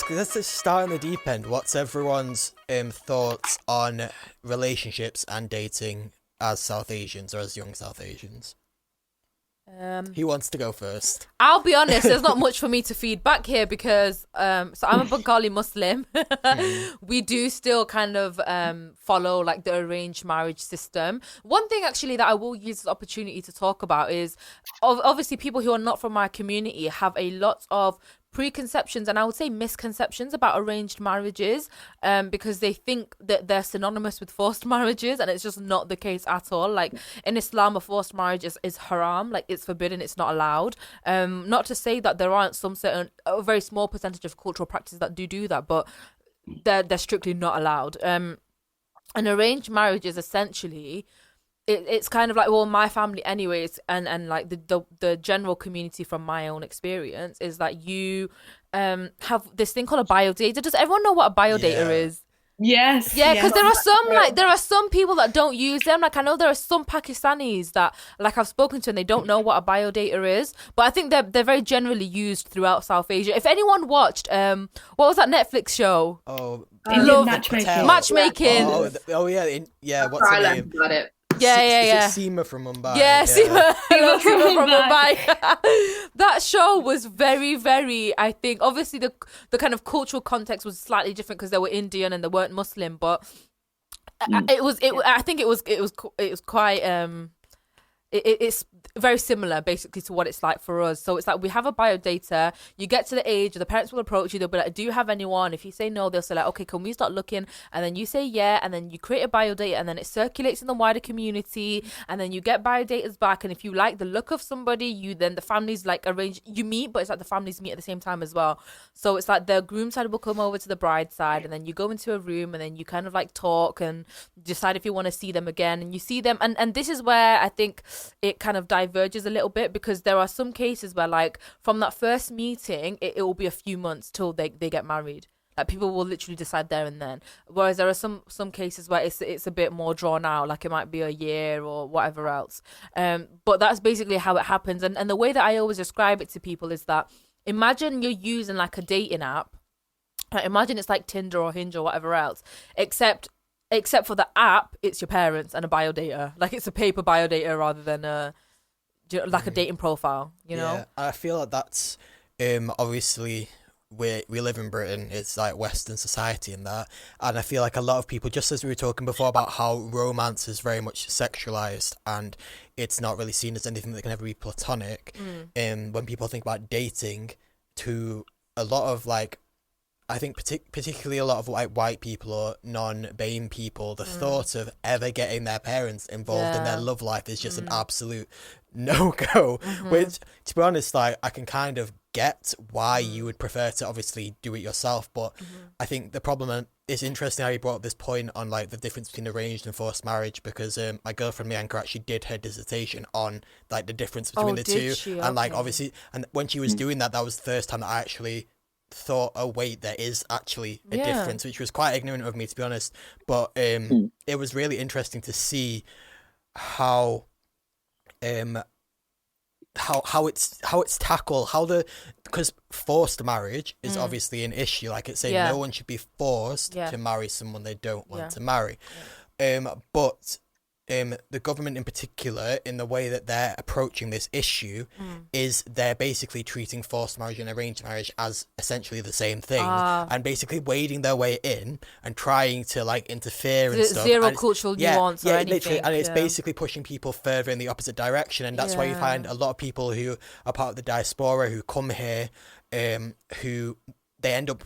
let's just start on the deep end. What's everyone's thoughts on relationships and dating as South Asians or as young South Asians? Who wants to go first? I'll be honest, there's not much for me to feed back here because so I'm a Bengali Muslim. We do still kind of follow like the arranged marriage system. One thing actually that I will use this opportunity to talk about is obviously people who are not from my community have a lot of preconceptions and I would say misconceptions about arranged marriages because they think that they're synonymous with forced marriages, and it's just not the case at all. Like in Islam, a forced marriage is haram, like it's forbidden, it's not allowed. Not to say that there aren't some certain, a very small percentage of cultural practices that do that, but they're strictly not allowed. An arranged marriage is essentially it's kind of like, well, my family anyways, and like the general community from my own experience is that you have this thing called a biodata. Does everyone know what a biodata is? Yes. Yeah, because there are some people that don't use them. Like I know there are some Pakistanis that like I've spoken to and they don't know what a biodata is, but I think they're very generally used throughout South Asia. If anyone watched what was that Netflix show? Indian matchmaking. Matchmaking. What's her name? About it. Yeah. Is it Seema from Mumbai? Yeah, Seema from Mumbai. That show was very, very, I think, obviously the kind of cultural context was slightly different because they were Indian and they weren't Muslim, but I think it was quite it's very similar basically to what it's like for us. So it's like we have a biodata, you get to the age, the parents will approach you, they'll be like, do you have anyone? If you say no, they'll say like, okay, can we start looking? And then you say yeah, and then you create a biodata and then it circulates in the wider community, and then you get biodatas back, and if you like the look of somebody, then the families like arrange, you meet, but it's like the families meet at the same time as well. So it's like the groom side will come over to the bride side, and then you go into a room and then you kind of like talk and decide if you want to see them again, and you see them, and this is where I think it kind of diverges a little bit, because there are some cases where like from that first meeting it will be a few months till they get married. Like people will literally decide there and then, whereas there are some cases where it's a bit more drawn out, like it might be a year or whatever else, but that's basically how it happens. And the way that I always describe it to people is that imagine you're using like a dating app. Imagine it's like Tinder or Hinge or whatever else, except for the app, it's your parents and a biodata. Like it's a paper biodata rather than a dating profile, you know? Yeah, I feel like that's obviously we live in Britain, it's like Western society and that, and I feel like a lot of people, just as we were talking before about how romance is very much sexualized and it's not really seen as anything that can ever be platonic, when people think about dating, to a lot of like, I think particularly a lot of like white people or non-BAME people, the thought of ever getting their parents involved in their love life is just an absolute no-go, which, to be honest, like I can kind of get why you would prefer to obviously do it yourself, but I think the problem, and it's interesting how you brought up this point on like the difference between arranged and forced marriage, because my girlfriend Bianca actually did her dissertation on like the difference between the two, and like obviously, and when she was doing that was the first time that I actually thought, oh wait, there is actually a difference, which was quite ignorant of me, to be honest, but it was really interesting to see how it's tackled, because forced marriage is obviously an issue, like it's saying no one should be forced to marry someone they don't want to marry, but the government in particular, in the way that they're approaching this issue, is they're basically treating forced marriage and arranged marriage as essentially the same thing, and basically wading their way in and trying to like interfere and stuff. Zero cultural nuance or anything. Literally, and it's basically pushing people further in the opposite direction, and that's why you find a lot of people who are part of the diaspora who come here, who they end up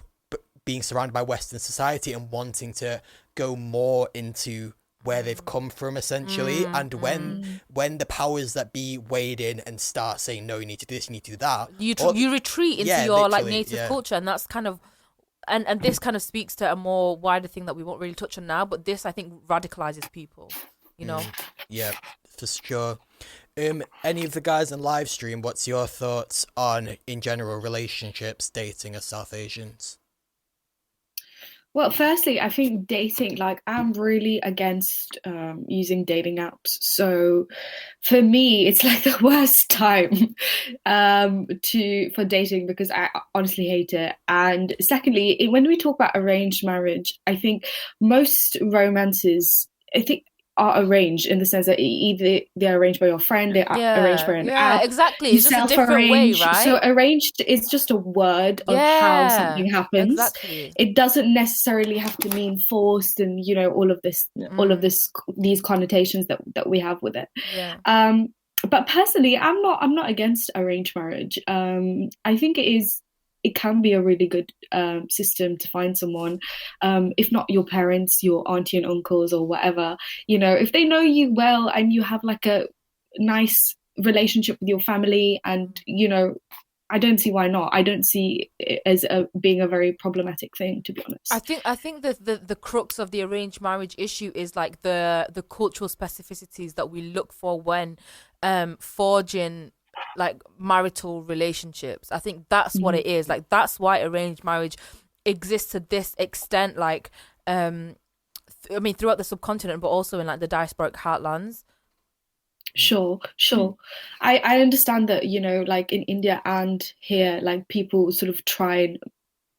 being surrounded by Western society and wanting to go more into where they've come from, essentially, and when the powers that be wade in and start saying, no, you need to do this, you need to do that, you retreat into your like native culture, and that's kind of and this kind of speaks to a more wider thing that we won't really touch on now, but this I think radicalizes people, you know. Yeah, for sure. Any of the guys on live stream, what's your thoughts on in general relationships, dating as South Asians? Well, firstly, I think dating, like, I'm really against using dating apps. So for me, it's like the worst time for dating because I honestly hate it. And secondly, when we talk about arranged marriage, I think most romances, I think, are arranged in the sense that either they're arranged by your friend, they're arranged by an Yeah, app, exactly. you It's just a different way, self-arrange. So right? arranged is just a word of how Yeah, something happens. exactly. It doesn't necessarily have to mean forced and, you know, all of this, these connotations that we have with it. Yeah. But personally, I'm not against arranged marriage. I think it can be a really good system to find someone, if not your parents, your auntie and uncles or whatever, you know, if they know you well and you have like a nice relationship with your family, and you know, I don't see why not. I don't see it as being a very problematic thing, to be honest. I think that the crux of the arranged marriage issue is like the cultural specificities that we look for when forging like marital relationships. I think that's what it is. Like that's why arranged marriage exists to this extent. Like I mean, throughout the subcontinent, but also in like the diasporic heartlands. Sure. I understand that, you know, like in India and here, like people sort of try and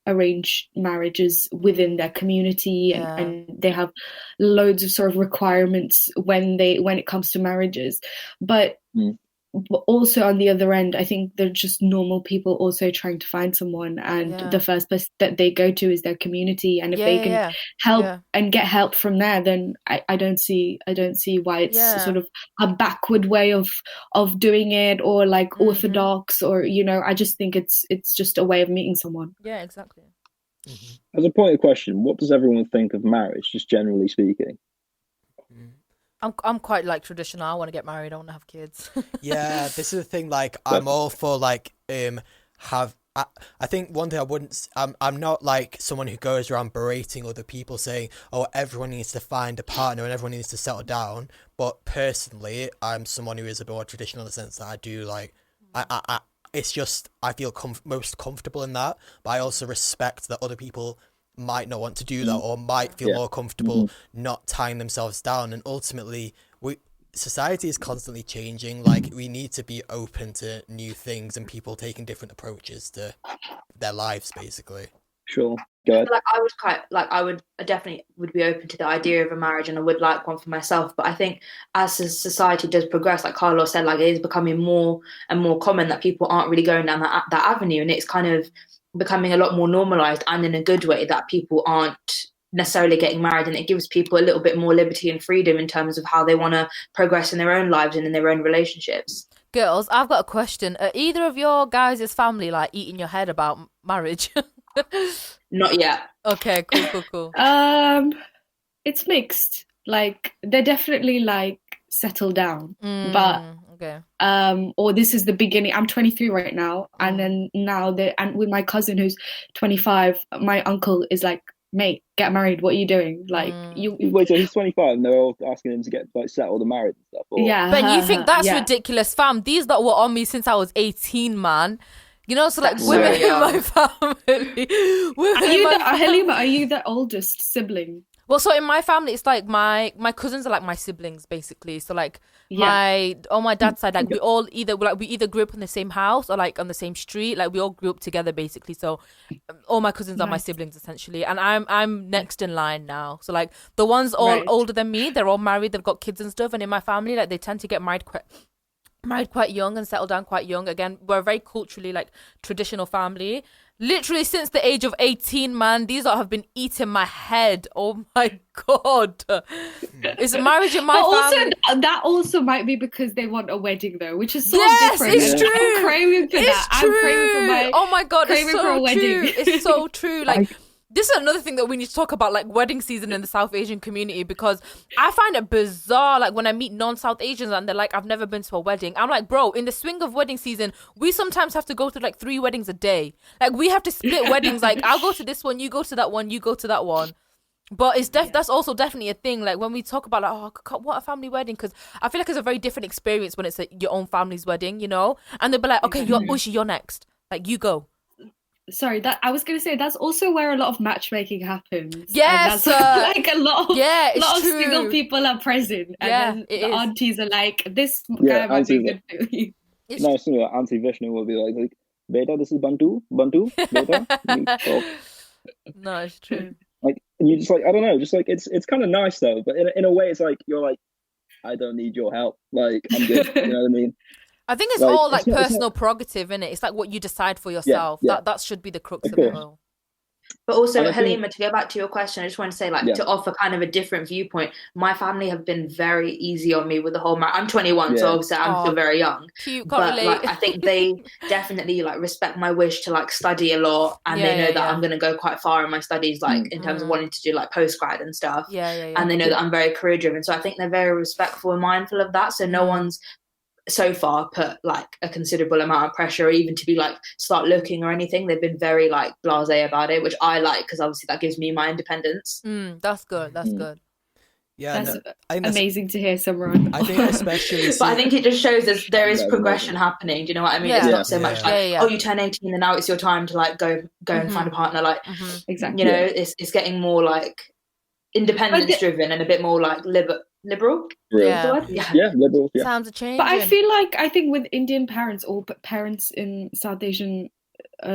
arrange marriages within their community, and they have loads of sort of requirements when it comes to marriages. But also on the other end, I think they're just normal people also trying to find someone, and the first place that they go to is their community, and if they can help and get help from there, then I don't see why it's sort of a backward way of doing it, or like orthodox, or, you know, I just think it's just a way of meeting someone. Yeah, exactly. As a point of question, what does everyone think of marriage, just generally speaking? I'm quite like traditional. I want to get married. I want to have kids. Yeah, this is the thing. Like, I'm all for like I think one thing I wouldn't. I'm not like someone who goes around berating other people, saying, "Oh, everyone needs to find a partner and everyone needs to settle down." But personally, I'm someone who is a bit more traditional in the sense that I do like I it's just I feel most comfortable in that. But I also respect that other people might not want to do that, or might feel more comfortable not tying themselves down. And ultimately, society is constantly changing. Like, we need to be open to new things and people taking different approaches to their lives, basically. Sure. Go ahead. I definitely would be open to the idea of a marriage, and I would like one for myself. But I think as society does progress, like Carlos said, like it is becoming more and more common that people aren't really going down that avenue, and it's kind of becoming a lot more normalized, and in a good way, that people aren't necessarily getting married, and it gives people a little bit more liberty and freedom in terms of how they want to progress in their own lives and in their own relationships. Girls, I've got a question. Are either of your guys' family like eating your head about marriage? Not yet. Okay, cool. It's mixed. Like, they're definitely like settle down, but okay. Or this is the beginning. I'm 23 right now, and then now and with my cousin who's 25, my uncle is like, "Mate, get married. What are you doing?" Like, you wait, so he's 25 and they're all asking him to get like settled and married and stuff? Or... Yeah, but you think that's ridiculous, fam? These that were on me since I was 18, man. You know, so like women in my family. Halima, are you the oldest sibling? Well, so in my family, it's like my cousins are like my siblings, basically. So like on my dad's side, like we either grew up in the same house or like on the same street. Like we all grew up together, basically. So all my cousins are my siblings essentially, and I'm next in line now. So like the ones all older than me, they're all married, they've got kids and stuff. And in my family, like they tend to get married quite young and settle down quite young. Again, we're a very culturally like traditional family. Literally since the age of 18, man, these have been eating my head. Oh my God. Is marriage in my family? Also, that also might be because they want a wedding though, which is so different. Yes, it's true. I'm craving for that. True. I'm craving for oh my God, it's so for a true. wedding. It's so true. Like, this is another thing that we need to talk about, like wedding season in the South Asian community, because I find it bizarre, like when I meet non-South Asians and they're like, I've never been to a wedding. I'm like, bro, in the swing of wedding season, we sometimes have to go through like 3 weddings a day. Like we have to split weddings. Like I'll go to this one, you go to that one, you go to that one. But it's that's also definitely a thing. Like when we talk about like, oh, what a family wedding, because I feel like it's a very different experience when it's your own family's wedding, you know? And they'll be like, okay, Ushi, you're next. Like you go. sorry, that I was going to say that's also where a lot of matchmaking happens. Yes, and that's like a lot of it's true. single people are present, and then the aunties are like, "This guy might be good for you." No, so Auntie Vishnu will be like, "Beta, this is Bantu, beta." No, it's true. Like, and you just like, I don't know, just like it's kind of nice though, but in a way, it's like you're like, I don't need your help. Like, I'm good. You know what I mean? I think it's all like personal prerogative, innit? It's like what you decide for yourself. That should be the crux of it all. But also, Halima, to go back to your question, I just want to say, like, to offer kind of a different viewpoint, my family have been very easy on me with the whole I'm 21, so obviously I'm still very young. Cute, but like, I think they definitely like respect my wish to like study a lot, and they know that I'm going to go quite far in my studies, like in terms of wanting to do like postgrad and stuff. And they know that I'm very career driven, so I think they're very respectful and mindful of that. So no one's so far put like a considerable amount of pressure, or even to be like start looking or anything. They've been very like blasé about it, which I like, because obviously that gives me my independence. That's good. Yeah, that's amazing to hear, Simran. I think especially but I think it just shows us there is progression happening. Do you know what I mean? It's not so much like, oh, you turn 18 and now it's your time to like go and find a partner. Like exactly, you know, it's getting more like independence driven and a bit more like liberal. Liberal. Times are changing. But I think with Indian parents or parents in South Asian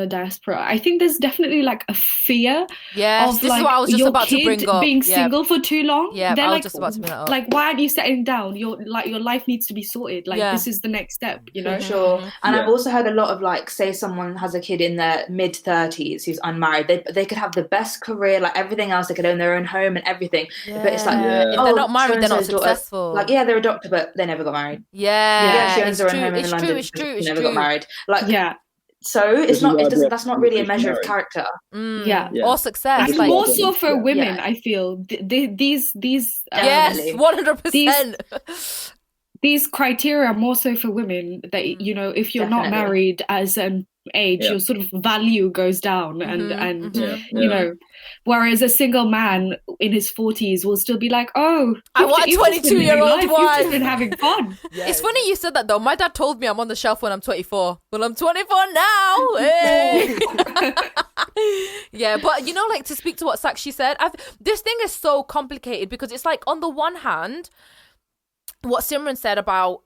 diaspora, I think there's definitely like a fear of this like is what I was just your about kid to bring up. being single for too long. They're I was like, just about to bring that up. Like, why aren't you settling down? Your life needs to be sorted. Like this is the next step, you know. Sure. And I've also heard a lot of like, say someone has a kid in their mid 30s who's unmarried, they could have the best career, like everything else, they could own their own home and everything, but it's like if they're not married, they're not successful. Like they're a doctor, but they never got married. She owns her own home in London. She never got married. Like so it's not. That's not really a measure of character. Or success. And like, more so for women, I feel these 100%. These criteria are more so for women. That you know, if you're not married as an age, your sort of value goes down, and you know, whereas a single man in his 40s will still be like, oh, I want a 22-year-old wife. You've just been having fun. It's funny you said that though. My dad told me I'm on the shelf when I'm 24. Well, I'm 24 now. Hey. But you know, like, to speak to what Sakshi said, this thing is so complicated, because it's like, on the one hand, what Simran said about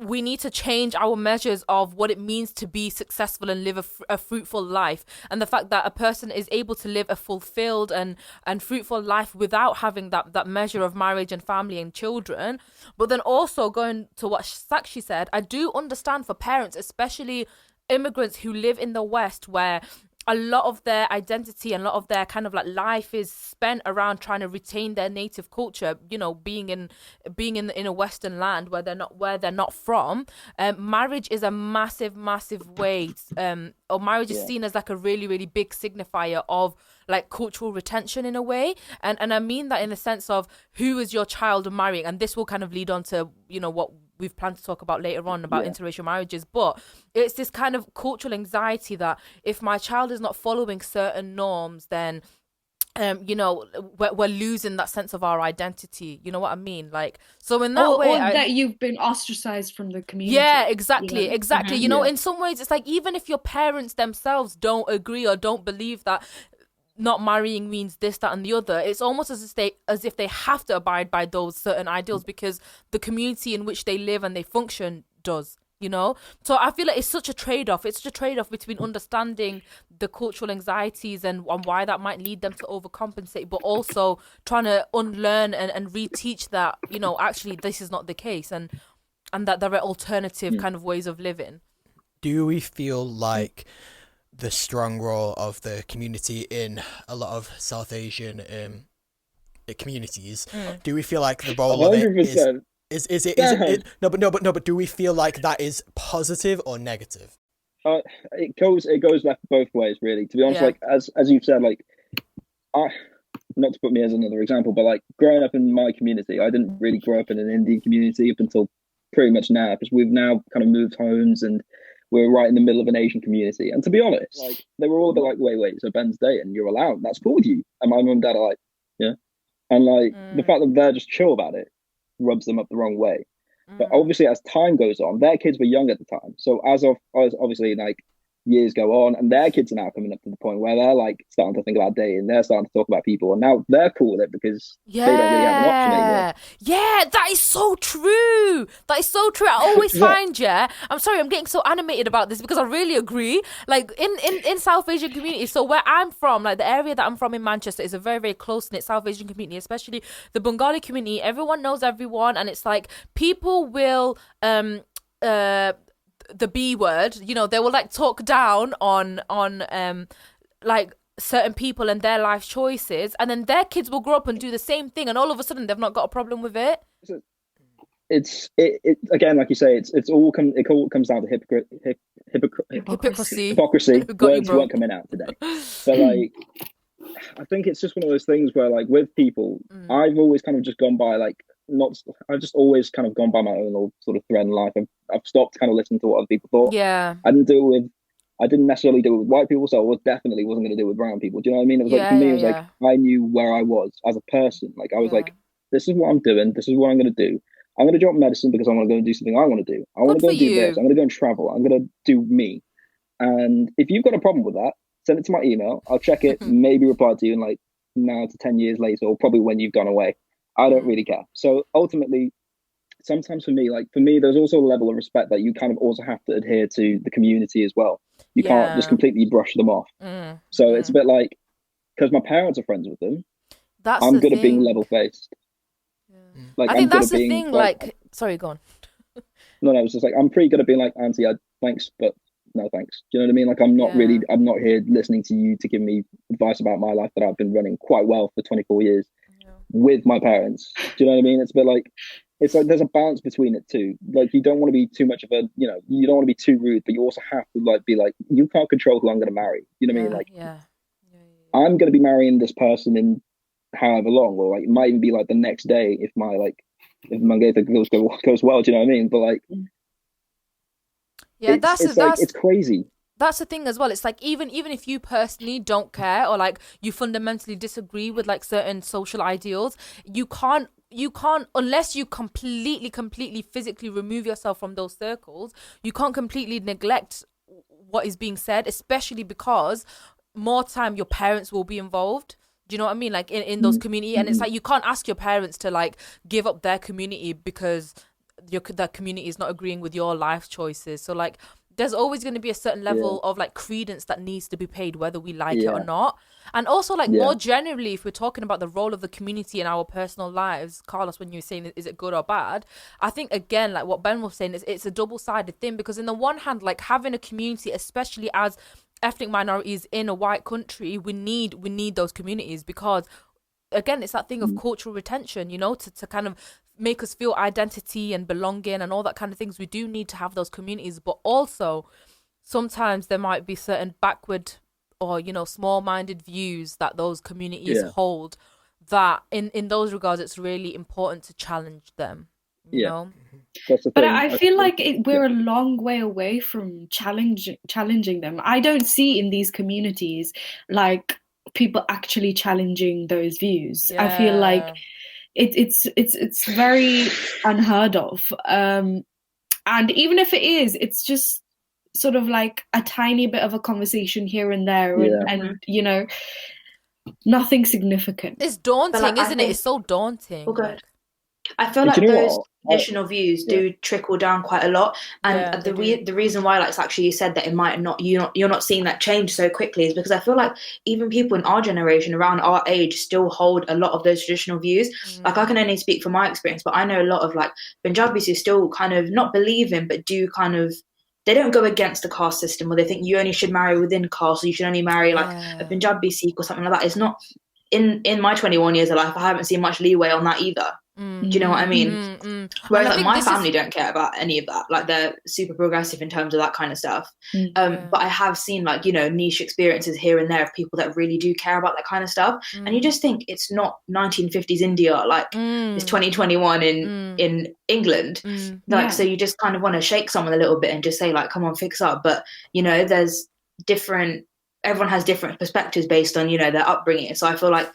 we need to change our measures of what it means to be successful and live a fruitful life, and the fact that a person is able to live a fulfilled and fruitful life without having that measure of marriage and family and children. But then also going to what Sakshi said, I do understand for parents, especially immigrants who live in the West, where a lot of their identity and a lot of their kind of like life is spent around trying to retain their native culture, you know, being in a Western land where they're not from. Marriage is a massive way, or marriage is seen as like a really, really big signifier of like cultural retention in a way. And I mean that in the sense of, who is your child marrying? And this will kind of lead on to, you know, what we've planned to talk about later on about interracial marriages. But it's this kind of cultural anxiety that if my child is not following certain norms, then you know, we're losing that sense of our identity. You know what I mean? Like, so in that way, that you've been ostracized from the community. Yeah, exactly. You know, in some ways, it's like, even if your parents themselves don't agree or don't believe that not marrying means this, that, and the other, it's almost as if they have to abide by those certain ideals, because the community in which they live and they function does, you know. So I feel like it's such a trade-off. It's such a trade-off between understanding the cultural anxieties and why that might lead them to overcompensate, but also trying to unlearn and reteach that, you know, actually this is not the case, and that there are alternative kind of ways of living. Do we feel like the strong role of the community in a lot of South Asian communities, do we feel like the role of it is it no, but do we feel like that is positive or negative? It goes back both ways, really, to be honest. Like, as you've said, like, not to put me as another example, but like, growing up in my community, I didn't really grow up in an Indian community up until pretty much now, because we've now kind of moved homes and we're right in the middle of an Asian community. And to be honest, like, they were all a bit like, wait, so Ben's dating, you're allowed, that's cool with you. And my mum and dad are like, yeah. And like, the fact that they're just chill about it rubs them up the wrong way. But obviously, as time goes on, their kids were young at the time. So as obviously, like, years go on, and their kids are now coming up to the point where they're like starting to think about dating. They're starting to talk about people, and now they're cool with it because they don't really have an option anymore. Yeah, that is so true. That is so true. I always find, I'm sorry, I'm getting so animated about this because I really agree. Like in South Asian communities, so where I'm from, like the area that I'm from in Manchester is a very, very close-knit South Asian community, especially the Bengali community. Everyone knows everyone, and it's like people will the B word, you know, they will like talk down on like certain people and their life choices, and then their kids will grow up and do the same thing, and all of a sudden they've not got a problem with it. It's again, like you say, it all comes down to hypocrisy. Words weren't coming out today, but like I think it's just one of those things where like with people, I've always kind of just gone by like I've just always kind of gone by my own little sort of thread in life. I've stopped kind of listening to what other people thought. Yeah, I didn't necessarily deal with white people, so I definitely wasn't going to deal with brown people. Do you know what I mean? It was like for me, it was like I knew where I was as a person. Like I was like, this is what I'm doing. This is what I'm going to do. I'm going to drop medicine because I want to go and do something I want to do. I want to go and do this. I'm going to go and travel. I'm going to do me. And if you've got a problem with that, send it to my email. I'll check it, maybe reply to you in like now to 10 years later, or probably when you've gone away. I don't really care. So ultimately, sometimes for me, there's also a level of respect that you kind of also have to adhere to the community as well. You can't just completely brush them off. So it's a bit like, because my parents are friends with them, I'm good at being level-faced. Like, I think that's the thing, like, sorry, go on. No, it's just like, I'm pretty good at being like, Auntie, thanks, but no thanks. Do you know what I mean? Like, I'm not here listening to you to give me advice about my life that I've been running quite well for 24 years with my parents. Do you know what I mean? It's a bit like, it's like there's a balance between it too. Like, you don't want to be too much of a, you know, you don't want to be too rude, but you also have to like be like, you can't control who I'm going to marry. You know what I mean? Like, I'm going to be marrying this person in however long, or like it might even be like the next day if my engagement goes well. Do you know what I mean? But like, it's crazy. That's the thing as well. It's like even if you personally don't care, or like you fundamentally disagree with like certain social ideals, you can't unless you completely physically remove yourself from those circles, you can't completely neglect what is being said, especially because more time your parents will be involved. Do you know what I mean? Like in those community, and it's like you can't ask your parents to like give up their community because that community is not agreeing with your life choices. So like there's always going to be a certain level of like credence that needs to be paid whether we like it or not. And also like more generally, if we're talking about the role of the community in our personal lives, Carlos, when you're saying is it good or bad, I think again like what Ben was saying is it's a double-sided thing, because in the one hand, like having a community, especially as ethnic minorities in a white country, we need those communities, because again it's that thing of cultural retention, you know, to kind of make us feel identity and belonging and all that kind of things. We do need to have those communities, but also sometimes there might be certain backward or, you know, small-minded views that those communities hold, that in those regards it's really important to challenge them, you know. But I feel like we're a long way away from challenging them. I don't see in these communities like people actually challenging those views. I feel like it's very unheard of. And even if it is, it's just sort of like a tiny bit of a conversation here and there, and you know, nothing significant. It's daunting, isn't it? It's so daunting. Okay. I feel like those traditional views do trickle down quite a lot, and the reason why, like Sakshi, you said that it might not, you're not seeing that change so quickly, is because I feel like even people in our generation, around our age, still hold a lot of those traditional views. Like, I can only speak from my experience, but I know a lot of like Punjabis who still kind of not believe in, but do kind of, they don't go against the caste system, or they think you only should marry within caste, so you should only marry like a Punjabi Sikh or something like that. It's not in my 21 years of life, I haven't seen much leeway on that either. Do you know what I mean? Whereas like my family don't care about any of that. Like, they're super progressive in terms of that kind of stuff. But I have seen like, you know, niche experiences here and there of people that really do care about that kind of stuff. And you just think it's not 1950s India, like it's 2021 in England. Like, so you just kind of want to shake someone a little bit and just say like, come on, fix up. But, you know, everyone has different perspectives based on, you know, their upbringing. So I feel like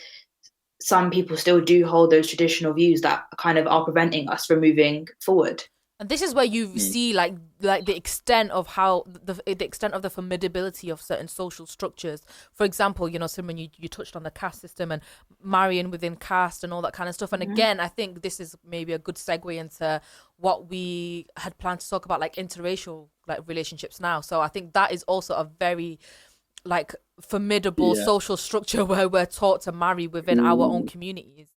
some people still do hold those traditional views that kind of are preventing us from moving forward. And this is where you see like the extent of how the extent of the formidability of certain social structures. For example, you know, Simran, you touched on the caste system and marrying within caste and all that kind of stuff. And again, I think this is maybe a good segue into what we had planned to talk about, like interracial like relationships now. So I think that is also a very like formidable social structure where we're taught to marry within our own communities.